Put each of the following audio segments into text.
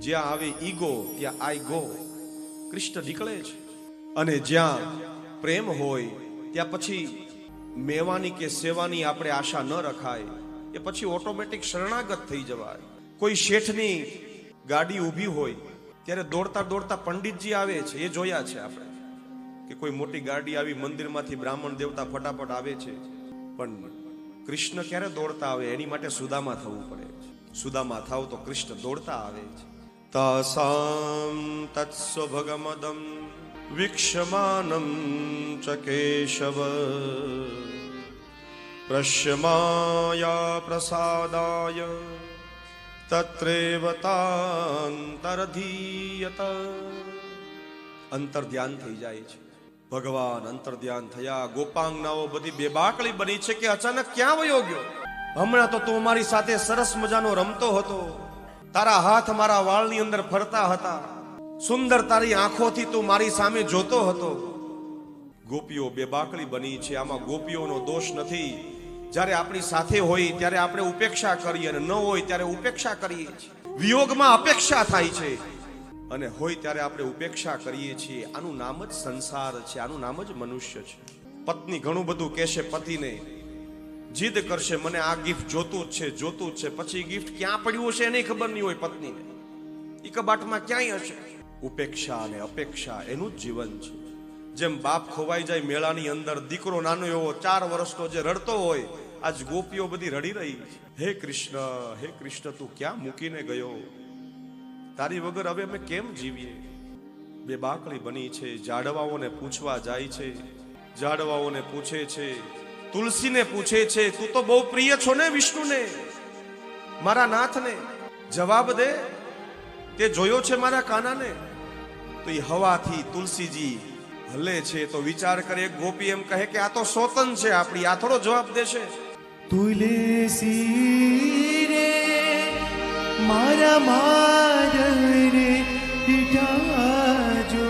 જ્યાં આવે ઈગો ત્યાં આઈ ગો, કૃષ્ણ નીકળે છે. અને જ્યાં પ્રેમ હોય ત્યાં પછી મેવાની કે સેવાની આપણે આશા ન રખાય, એ પછી ઓટોમેટિક શરણાગત થઈ જવાય. કોઈ શેઠની ગાડી ઊભી હોય ત્યારે દોડતા દોડતા પંડિતજી આવે છે, એ જોયા છે આપણે, કે કોઈ મોટી ગાડી આવી મંદિરમાંથી બ્રાહ્મણ દેવતા ફટાફટ આવે છે. પણ કૃષ્ણ ક્યારે દોડતા આવે? એની માટે સુદામા થવું પડે. સુદામા થાવ તો કૃષ્ણ દોડતા આવે છે. તાસામ તત્સ્વભગમદમ વિક્ષમાનમ ચ કેશવ પ્રશ્યમાયા પ્રસાદાય તત્રેવ તાંતરધીયત. અંતર ધ્યાન થઈ જાય છે. ભગવાન અંતર ધ્યાન થયા. ગોપાંગનાઓ બધી બેબાકળી બની છે કે અચાનક ક્યાં વયો ગયો? હમણાં તો તું મારી સાથે સરસ મજાનો રમતો હતો, તારા હાથ મારા વાળની અંદર ફરતા હતા, સુંદર તારી આંખોથી તું મારી સામે જોતો હતો. ગોપીઓ બેબાકળી બની છે. આમાં ગોપીઓનો દોષ નથી. જ્યારે આપણી સાથે હોય ત્યારે આપણે ઉપેક્ષા કરીએ, અને ન હોય ત્યારે ઉપેક્ષા કરીએ છીએ. વિયોગમાં અપેક્ષા થાય છે, અને હોય ત્યારે આપણે ઉપેક્ષા કરીએ છીએ. આનું નામ જ સંસાર છે, આનું નામ જ મનુષ્ય છે. પત્ની ઘણું બધું કહેશે પતિને, જીદ કરશે મને આ ગિફ્ટ જોતું જ છે, જોતું જ છે. પછી ગિફ્ટ ક્યાં પડ્યું હશે એને ખબર નહીં હોય પત્નીને, એ કબાટમાં ક્યાંય હશે. ઉપેક્ષા અને અપેક્ષા એનું જ જીવન છે. જેમ બાપ ખોવાઈ જાય મેળાની અંદર, દીકરો નાનો એવો 4 વર્ષનો જે રડતો હોય, આજ ગોપીઓ બધી રડી રહી છે. હે કૃષ્ણ તું ક્યાં મૂકીને ગયો? તારી વગર હવે અમે કેમ જીવીએ? બેબાકળી બની છે. ઝાડવાઓને પૂછવા જાય છે, ઝાડવાઓને પૂછે છે, તુલસીને પૂછે છે, તું તો બહુ પ્રિય છો ને વિષ્ણુને, મારા નાથને, જવાબ દે, તે જોયો છે મારા કાનાને? તો એ હવાથી તુલસીજી હલે છે તો વિચાર કરે. એક ગોપી એમ કહે કે આ તો સોતન છે આપણી, આ થોડો જવાબ દેશે? તુલસી રે મારા માધવને દીઠાજો,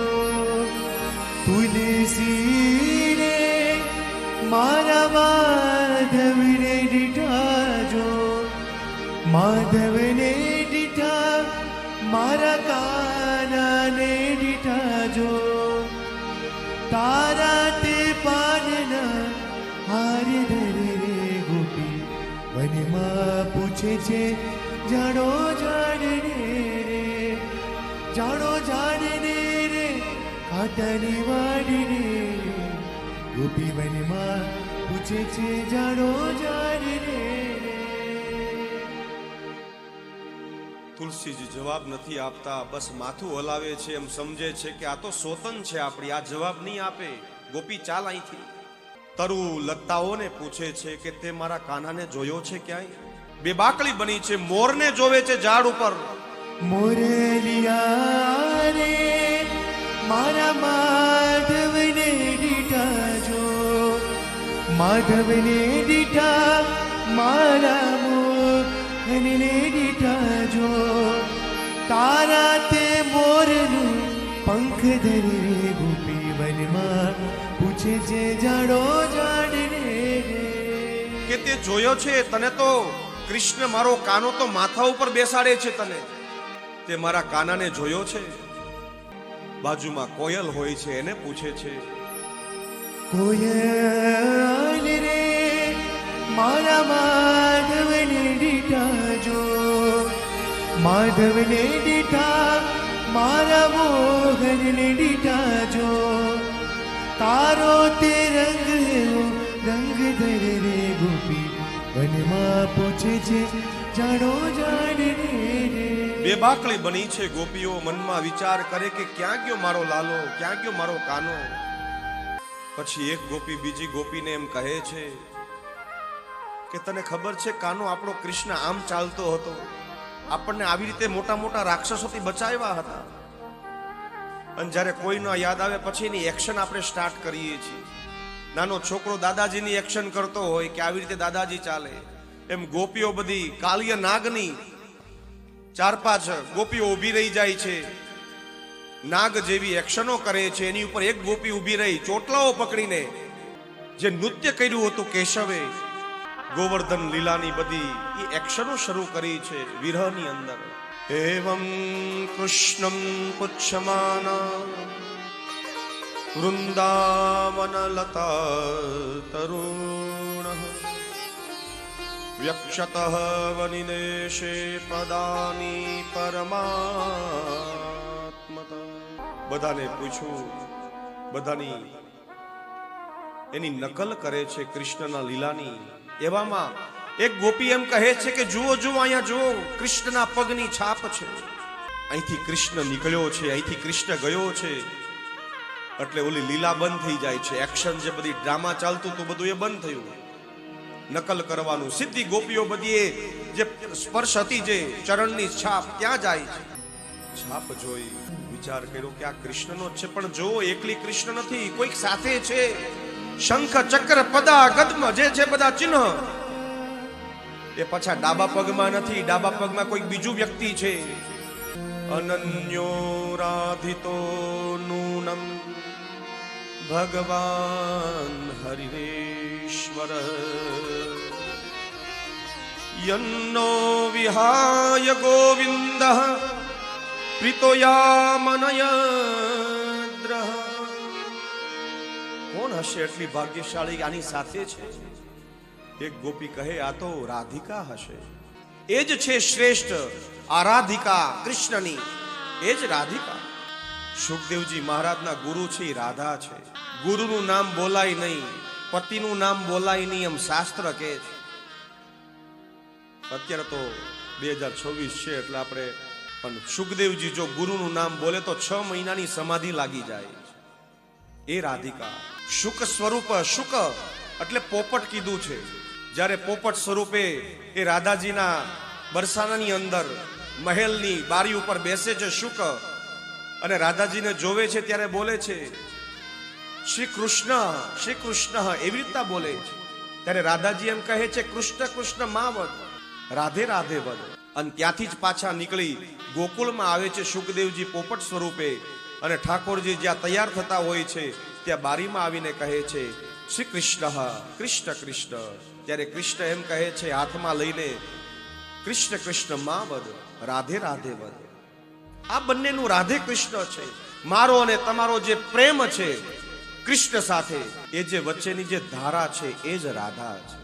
તુલસી રે મારા માધવને દીઠાજો, માધવને દીઠા મારા કાનાને દીઠાજો, તારા તે પાનના હાર ધરે રે ગોપી વનમાં પૂછે છે જાણો જાણને રે, જાણો જાણને રે કાંટાની વાડીને રે, ગોપી વનમાં પૂછે છે જાણો જાણને રે. તુલસીજી જવાબ નથી આપતા, બસ માથું હલાવે છે. એમ સમજે છે કે આ તો સોતન છે આપણી, આ જવાબ નહીં આપે. ગોપી ચાલ અહીંથી. તરુ લતાઓને પૂછે છે કે તે મારા કાનાને જોયો છે ક્યાંય? બેબાકળી બની છે. મોરને જોવે છે ઝાડ ઉપર. મોરલિયા રે મારા માધવને દીઠાજો, માધવને દીઠા મારા મોહનને દીઠાજો, તારા તે મોરનું પંખ ધરે રે ગોપી વનમાં પૂછે છે જાણો જાણને રે. કે તે જોયો છે? તને તો કૃષ્ણ મારો કાનો તો માથા ઉપર બેસાડે છે તને. તે મારા કાનાને જોયો છે? બાજુમાં કોયલ હોય છે, એને પૂછે છે. કોયલ રે મારા માધવને દીઠાજો, માધવને દીઠા મારા મોહનને દીઠાજો, તારો તે રંગ એવો રંગ ધરે રે ગોપી વનમાં પૂછે છે જાણો જાણને રે. બેબાકળી બની છે ગોપીઓ. મનમાં વિચાર કરે કે ક્યાં ગયો મારો લાલો, ક્યાં ગયો મારો કાનો? પછી એક ગોપી બીજી ગોપીને એમ કહે છે કે તને ખબર છે કાનો આપણો કૃષ્ણ આમ ચાલતો હતો, આપણને આવી રીતે મોટા મોટા રાક્ષસોથી બચાવ્યા હતા. અને જ્યારે કોઈનો યાદ આવે પછી એની એક્શન આપણે સ્ટાર્ટ કરીએ છીએ. નાનો છોકરો દાદાજીની એક્શન કરતો હોય કે આવી રીતે દાદાજી ચાલે, એમ ગોપીઓ બધી કાલિય નાગની 4-5 ગોપીઓ ઊભી રહી જાય છે, નાગ જેવી એક્શનો કરે છે. એની ઉપર એક ગોપી ઊભી રહી ચોટલાઓ પકડીને, જે નૃત્ય કર્યું હતું કેશવે, ગોવર્ધન લીલાની બધી એ એક્શનો શરૂ કરી છે વિરહની અંદર. એવં કૃષ્ણં પુચ્છમાના વૃંદાવનલતા તરુણ વ્યક્ષત વનિદેશે પદાની પરમાત્મત. બધાને પૂછ્યું, બધાની એની નકલ કરે છે કૃષ્ણના લીલાની. એવામાં એક ગોપી એમ કહે છે કે જુઓ જુઓ, અહીંયા જુઓ, કૃષ્ણના પગની છાપ છે. અહીંથી કૃષ્ણ નીકળ્યો છે, અહીંથી કૃષ્ણ ગયો છે. એટલે ઓલી લીલા બંધ થઈ જાય છે. એક્શન જે બધી ડ્રામા ચાલતું હતું બધું એ બંધ થયું. નકલ કરવાનું સીધી ગોપીઓ બધી જે સ્પર્શ હતી, જે ચરણની છાપ, ત્યાં જાય છે. છાપ જોઈ વિચાર કર્યો કે આ કૃષ્ણનો જ છે. પણ જો એકલી કૃષ્ણ નથી, કોઈક સાથે છે. શંખ ચક્ર પદા ગદમ જે છે બધા ચિહ્ન એ પાછા ડાબા પગમાં નથી, ડાબા પગમાં કોઈક બીજું વ્યક્તિ છે. અનન્યો રાધિતો નૂનમ ભગવાન હરિરેશ્વર યન્નો વિહાય ગોવિંદ પ્રીતોયામનયદ્રહ. કોણ હશે એટલી ભાગ્યશાળી આની સાથે છે? એક ગોપી કહે આ તો રાધિકા હશે. એ જ છે શ્રેષ્ઠ આરાધિકા કૃષ્ણની, એ જ રાધિકા. સુખદેવજી મહારાજના ગુરુ છે એ રાધા છે. ગુરુનું નામ બોલાય નહીં, પતિનું નામ બોલાય નહીં, એમ શાસ્ત્ર કહે છે. અત્યારે તો 2026 છે એટલે આપણે પણ સુખદેવજી જો ગુરુનું નામ બોલે તો 6 મહિનાની સમાધિ લાગી જાય. એ રાધિકા શુક સ્વરૂપ, શુક એટલે પોપટ કીધું છે. જ્યારે પોપટ સ્વરૂપે એ રાધાજીના બરસાનાની અંદર મહેલની બારી ઉપર બેસે છે શુક, અને રાધાજીને જોવે છે ત્યારે બોલે છે શ્રી કૃષ્ણ, શ્રી કૃષ્ણ, એવી રીતના બોલે છે. ત્યારે રાધાજી એમ કહે છે કૃષ્ણ કૃષ્ણ મા વદ, રાધે રાધે વદ. અને ત્યાંથી જ પાછા નીકળી ગોકુળમાં આવે છે સુખદેવજી પોપટ સ્વરૂપે. અને ઠાકોરજી જ્યાં તૈયાર થતા હોય છે ત્યાં બારીમાં આવીને કહે છે શ્રી કૃષ્ણ કૃષ્ણ કૃષ્ણ. ત્યારે કૃષ્ણ એમ કહે છે હાથમાં લઈને કૃષ્ણ કૃષ્ણ મા વદ, રાધે રાધે વદ. આ બંનેનું રાધે કૃષ્ણ છે. મારો અને તમારો જે પ્રેમ છે કૃષ્ણ સાથે, એ જે વચ્ચેની જે ધારા છે એ જ રાધા છે.